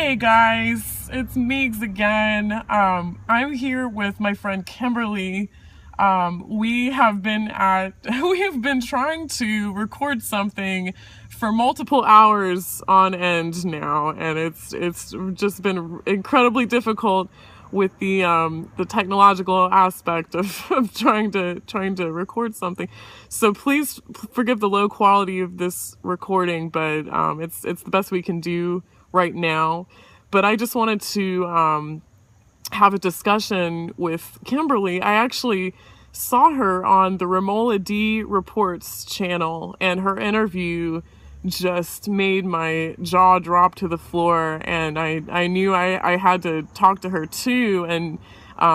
Hey guys, it's Meegs again. I'm here with my friend Kimberly. We have been we have been trying to record something for multiple hours on end now, and it's just been incredibly difficult with the technological aspect of trying to record something. So please forgive the low quality of this recording, but it's the best we can do right now. But I just wanted to have a discussion with Kimberly. I actually saw her on the Romola D Reports channel, and her interview just made my jaw drop to the floor, and I knew I had to talk to her too and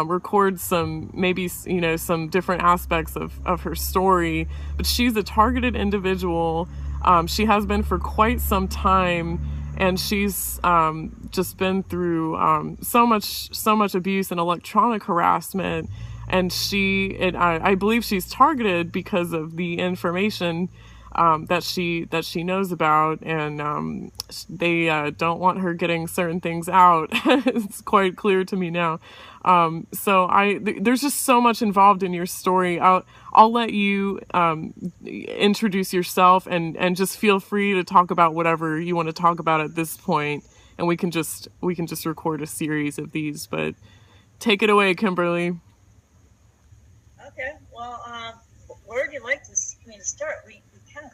record some, maybe, you know, some different aspects of her story. But she's a targeted individual. She has been for quite some time, and she's just been through so much abuse and electronic harassment. And I believe she's targeted because of the information that she knows about, and they don't want her getting certain things out. It's quite clear to me now. There's just so much involved in your story. I'll let you introduce yourself, and just feel free to talk about whatever you want to talk about at this point, and we can just record a series of these. But take it away, Kimberly. Okay. Well, where would you like me to start? We kind of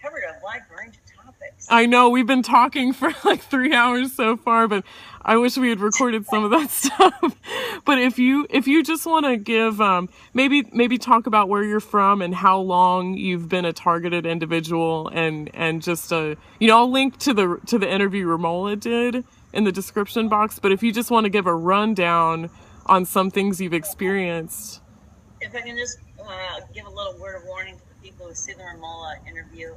covered a wide range of topics. I know we've been talking for like 3 hours so far, but I wish we had recorded some of that stuff. But if you just want to give maybe talk about where you're from and how long you've been a targeted individual, and just I'll link to the interview Romola did in the description box. But if you just want to give a rundown on some things you've experienced. If I can just give a little word of warning to the people who see the Romola interview,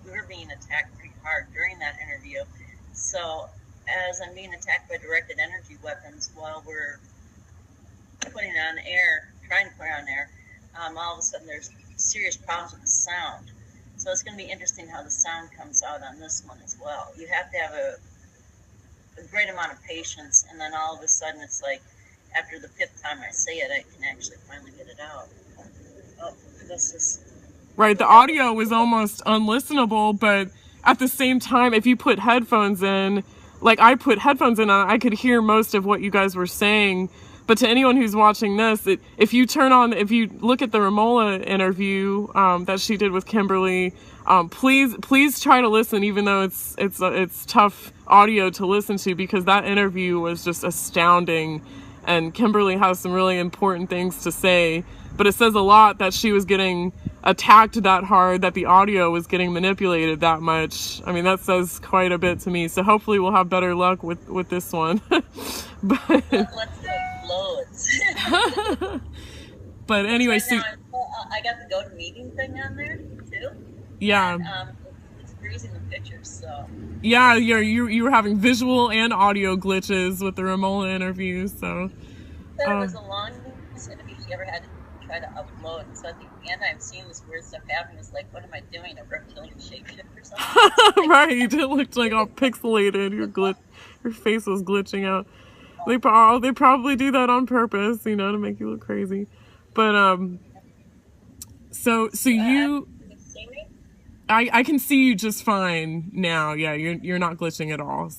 we were being attacked pretty hard during that interview. So as I'm being attacked by directed energy weapons while we're putting it on air, trying to put it on air, all of a sudden there's serious problems with the sound. So it's going to be interesting how the sound comes out on this one as well. You have to have a great amount of patience, and then all of a sudden it's like, after the 5th time I say it, I can actually finally get it out. Oh, this is... Right, the audio was almost unlistenable, but at the same time, if you put headphones in, like I put headphones in, I could hear most of what you guys were saying. But to anyone who's watching this, if you look at the Romola interview that she did with Kimberly, please try to listen, even though it's tough audio to listen to, because that interview was just astounding. And Kimberly has some really important things to say, but it says a lot that she was getting attacked that hard, that the audio was getting manipulated that much. I mean, that says quite a bit to me. So hopefully we'll have better luck with this one. But let's go loads. But anyway, right now, I got the GoToMeeting thing on there too. Yeah. And, it's freezing the pictures, so. Yeah, you were having visual and audio glitches with the Romola interview, so. That was the longest interview she ever had to try to upload. So at the end, I'm seeing this weird stuff happening. It's like, what am I doing? A reptilian shapeshift or something? Right, it looked like all pixelated. Your face was glitching out. They probably do that on purpose, to make you look crazy. But so you. I can see you just fine now. Yeah, you're not glitching at all.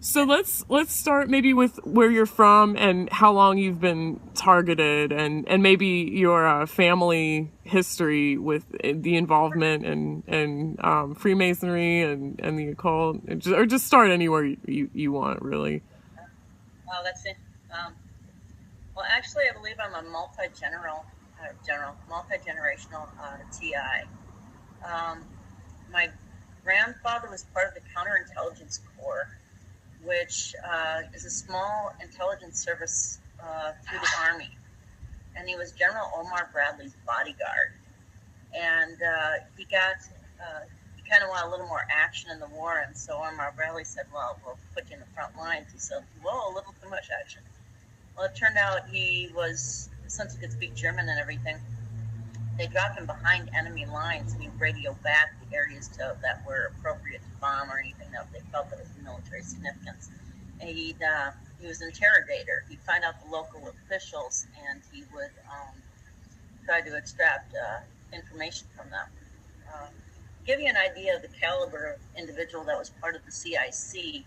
So let's start maybe with where you're from and how long you've been targeted, and maybe your family history with the involvement and Freemasonry and the occult, or just start anywhere you want, really. Well, that's it. Well, actually, I believe I'm a multi-generational TI. My grandfather was part of the Counterintelligence Corps, which is a small intelligence service through the Army. And he was General Omar Bradley's bodyguard. And he kind of wanted a little more action in the war, and so Omar Bradley said, well, we'll put you in the front lines. He said, whoa, a little too much action. Well, it turned out he was, since he could speak German and everything, They dropped him behind enemy lines, and he'd radio back the areas that were appropriate to bomb or anything that they felt that was military significance. And he was an interrogator. He'd find out the local officials, and he would try to extract information from them. Give you an idea of the caliber of individual that was part of the CIC.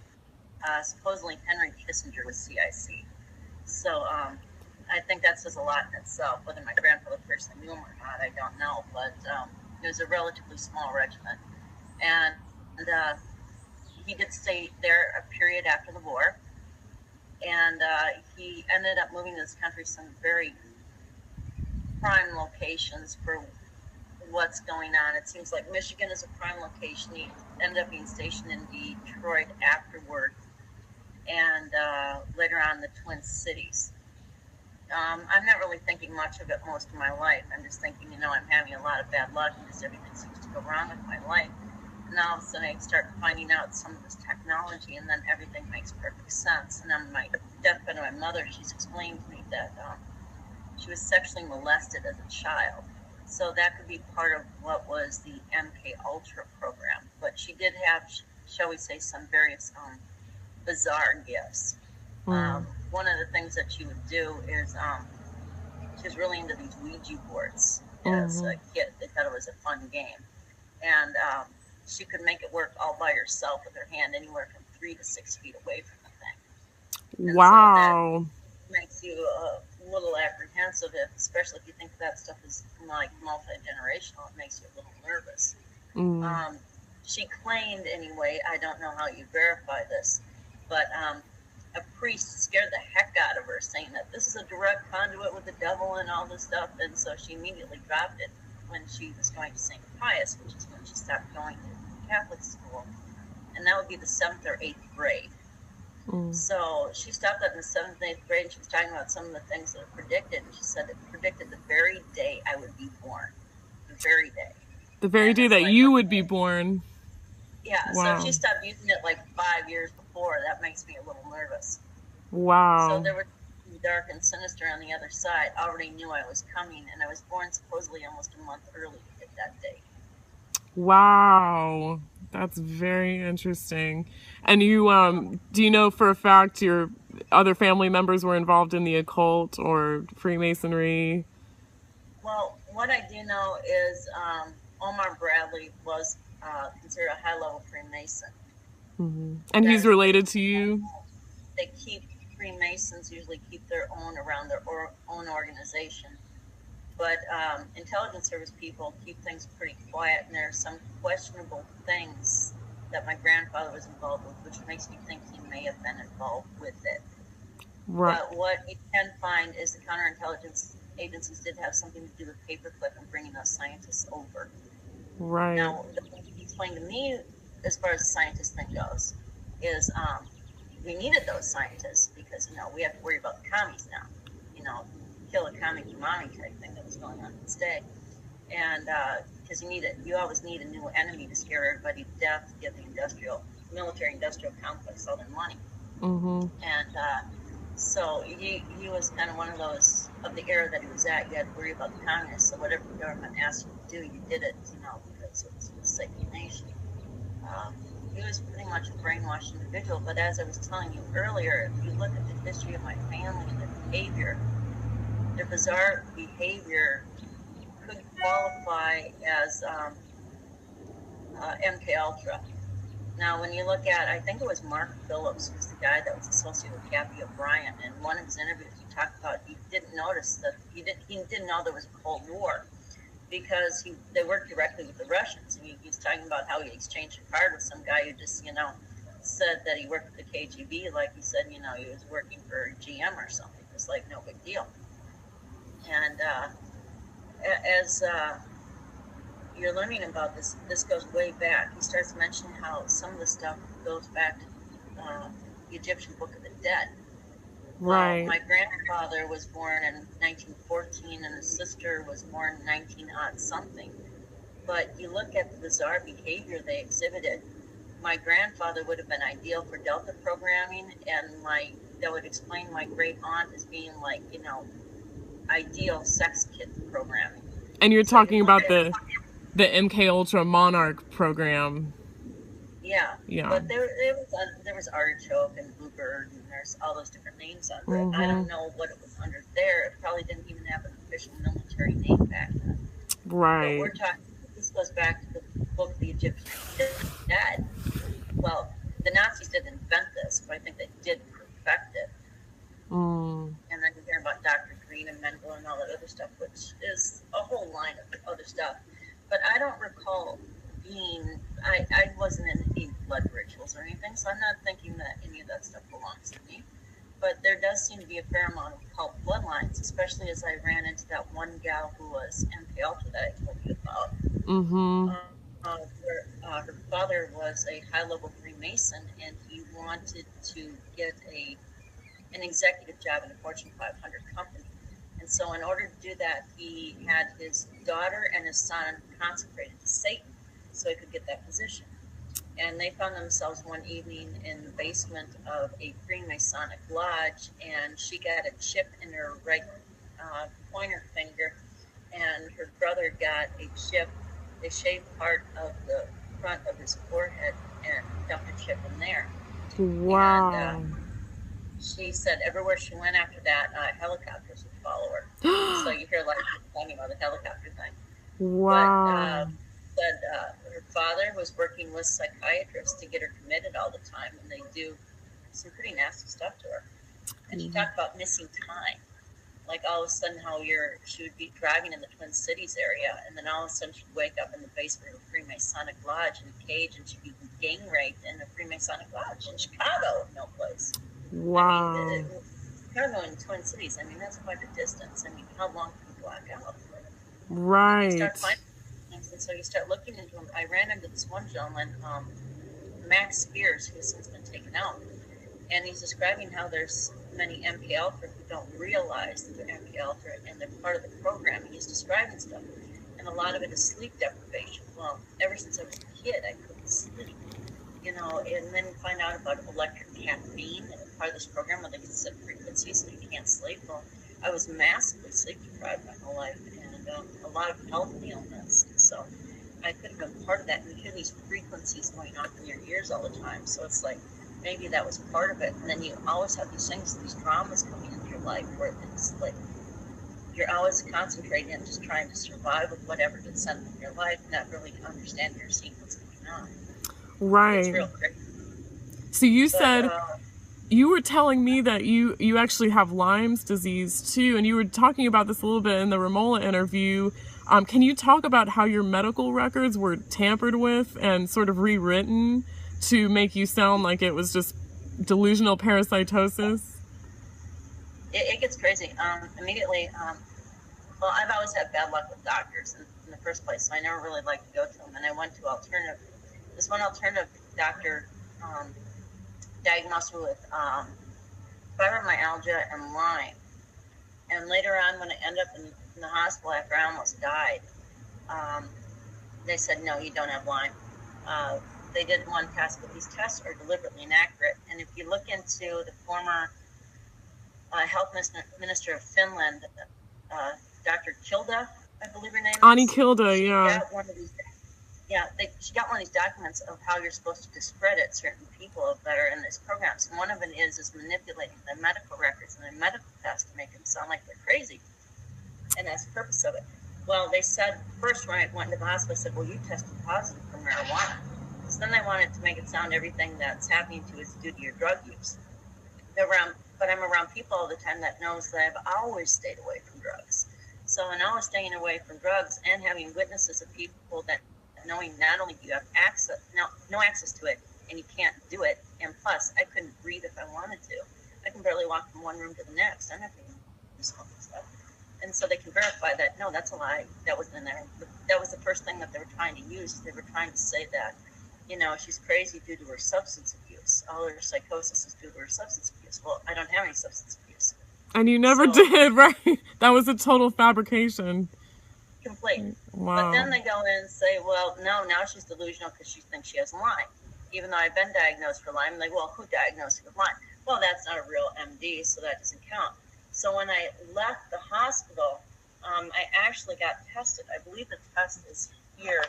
Supposedly Henry Kissinger was CIC. So I think that says a lot in itself. Whether my grandfather personally knew him or not, I don't know. But it was a relatively small regiment. And he did stay there a period after the war. And he ended up moving to this country some very prime locations for what's going on. It seems like Michigan is a prime location. He ended up being stationed in Detroit afterward, and later on the Twin Cities. I'm not really thinking much of it most of my life. I'm just thinking, I'm having a lot of bad luck because everything seems to go wrong with my life. And all of a sudden I start finding out some of this technology, and then everything makes perfect sense. And on my deathbed of my mother, she's explained to me that she was sexually molested as a child. So that could be part of what was the MK Ultra program. But she did have, shall we say, some various bizarre gifts. One of the things that she would do is she was really into these Ouija boards as a kid. They thought it was a fun game. And she could make it work all by herself with her hand anywhere from 3 to 6 feet away from the thing. And wow. So that makes you a little apprehensive, especially if you think that stuff is like multi-generational. It makes you a little nervous. She claimed, anyway, I don't know how you verify this, but a priest scared the heck out of her, saying that this is a direct conduit with the devil and all this stuff. And so she immediately dropped it when she was going to St. Pius, which is when she stopped going to Catholic school. And that would be the 7th or 8th grade. So she stopped that in the 7th and 8th grade, and she was talking about some of the things that are predicted. And she said it predicted the very day I would be born. The very day. The very day that you would be born. Yeah, wow. So she stopped using it like 5 years before. That makes me a little nervous. Wow. So there were dark and sinister on the other side. Already knew I was coming, and I was born supposedly almost a month early to get that date. Wow. That's very interesting. And you, do you know for a fact your other family members were involved in the occult or Freemasonry? Well, what I do know is Omar Bradley was considered a high-level Freemason. And he's related to you? They keep, Freemasons usually keep their own around their own organization. But intelligence service people keep things pretty quiet, and there are some questionable things that my grandfather was involved with, which makes me think he may have been involved with it. Right. But what you can find is the counterintelligence agencies did have something to do with paperclip and bringing those scientists over. Right. Now, what he explained to me, as far as the scientist thing goes, is we needed those scientists because, we have to worry about the commies now. Kill a commie mommy type thing that was going on instead. And because you always need a new enemy to scare everybody to death, to get the military-industrial complex all their money. And so he was kind of one of those, of the era that he was at, you had to worry about the communists. So whatever the government asked you to do, you did it, because it was for the sake of the nation. He was pretty much a brainwashed individual. But as I was telling you earlier, if you look at the history of my family and their behavior, their bizarre behavior could qualify as MK Ultra. Now, when you look at, I think it was Mark Phillips, who was the guy that was associated with Kathy O'Brien, and in one of his interviews he talked about he didn't notice that he didn't know there was a Cold War because they worked directly with the Russians. And he's talking about how he exchanged a card with some guy who just said that he worked with the KGB, like he said he was working for GM or something. It was like no big deal. And as you're learning about this goes way back. He starts mentioning how some of the stuff goes back to the Egyptian Book of the Dead. Right. My grandfather was born in 1914, and his sister was born in 19-something. But you look at the bizarre behavior they exhibited. My grandfather would have been ideal for Delta programming, and that would explain my great aunt as being like, ideal sex kit programming. And you're So you talking look about at, the MK Ultra Monarch program. yeah, Yeah. but there was artichoke and bluebird, and there's all those different names under it. I Mm-hmm. don't know what it was under there. It probably didn't even have an official military name back then. But Right. we're talking. This goes back to the book, The Egyptian Dead. Well, the Nazis didn't invent this, but I think they did perfect it. Mm. And then you hear about Dr. Green and Mendel and all that other stuff, which is a whole line of other stuff. But I don't recall I wasn't in any blood rituals or anything, so I'm not thinking that any of that stuff belongs to me. But there does seem to be a fair amount of cult bloodlines, especially as I ran into that one gal who was MK Ultra that I told you about. Mm-hmm. Her father was a high-level Freemason, and he wanted to get an executive job in a Fortune 500 company. And so, in order to do that, he had his daughter and his son consecrated to Satan so he could get that position. And they found themselves one evening in the basement of a Freemasonic lodge, and she got a chip in her right pointer finger, and her brother got a chip. They shaved part of the front of his forehead and dumped a chip in there. And Wow. she said everywhere she went after that, helicopters would follow her. So you hear a lot of people talking about the helicopter thing. But Wow. said her father was working with psychiatrists to get her committed all the time, and they do some pretty nasty stuff to her. And she talked about missing time. Like all of a sudden, she would be driving in the Twin Cities area, and then all of a sudden she'd wake up in the basement of a Freemasonic lodge in a cage, and she'd be gang raped in a Freemasonic lodge in Chicago, no place. I mean, Wow. Chicago and Twin Cities, I mean, that's quite a distance. I mean, how long can you black out? And you start Right. finding things, and so you start looking into them. I ran into this one gentleman, Max Spears, who has since been taken out, and he's describing how there's many MK Ultra who don't realize that they're MK Ultra and they're part of the program. He's describing stuff, and a lot of it is sleep deprivation. Well, ever since I was a kid, I couldn't sleep, and then find out about electric caffeine and part of this program where they can set frequencies so you can't sleep. Well, I was massively sleep deprived my whole life, and a lot of health ailments. And so I could have been part of that. And you hear these frequencies going off in your ears all the time. So it's like maybe that was part of it. And then you always have these things, these dramas coming into your life where it's like you're always concentrating and just trying to survive with whatever gets sent in your life, not really understanding or seeing what's going on. It's Right. real crazy. So you But said you were telling me that you actually have Lyme's disease too, and you were talking about this a little bit in the Ramola interview. Can you talk about how your medical records were tampered with and sort of rewritten to make you sound like it was just delusional parasitosis? it gets crazy. Immediately, well, I've always had bad luck with doctors in the first place, so I never really liked to go to them. And I went to alternative. This one alternative doctor diagnosed me with fibromyalgia and Lyme. And later on, when I ended up in the hospital after I almost died, they said, no, you don't have Lyme. They did one test, but these tests are deliberately inaccurate. And if you look into the former health minister of Finland, Dr. Kilda, I believe her name Ani is, Kilda, she yeah. got one of these. Yeah, she got one of these documents of how you're supposed to discredit certain people that are in these programs. And one of it is manipulating their medical records and their medical tests to make them sound like they're crazy. And that's the purpose of it. Well, they said first when I went into the hospital, they said, well, you tested positive for marijuana. So then they wanted to make it sound everything that's happening to you is due to your drug use. But I'm around people all the time that knows that I've always stayed away from drugs. So in always staying away from drugs and having witnesses of people that knowing not only do you have no access to it, and you can't do it, and plus I couldn't breathe if I wanted to. I can barely walk from one room to the next. I'm not going to do smoking stuff. And so they can verify that, no, that's a lie. That wasn't in there. That was the first thing that they were trying to use. They were trying to say that, she's crazy due to her substance abuse. All her psychosis is due to her substance abuse. Well, I don't have any substance abuse. And you never did, right? That was a total fabrication. Complete. Wow. But then they go in and say, well, no, now she's delusional because she thinks she has Lyme. Even though I've been diagnosed for Lyme, like, well, who diagnosed you with Lyme? Well, that's not a real MD, so that doesn't count. So when I left the hospital, I actually got tested. I believe the test is here.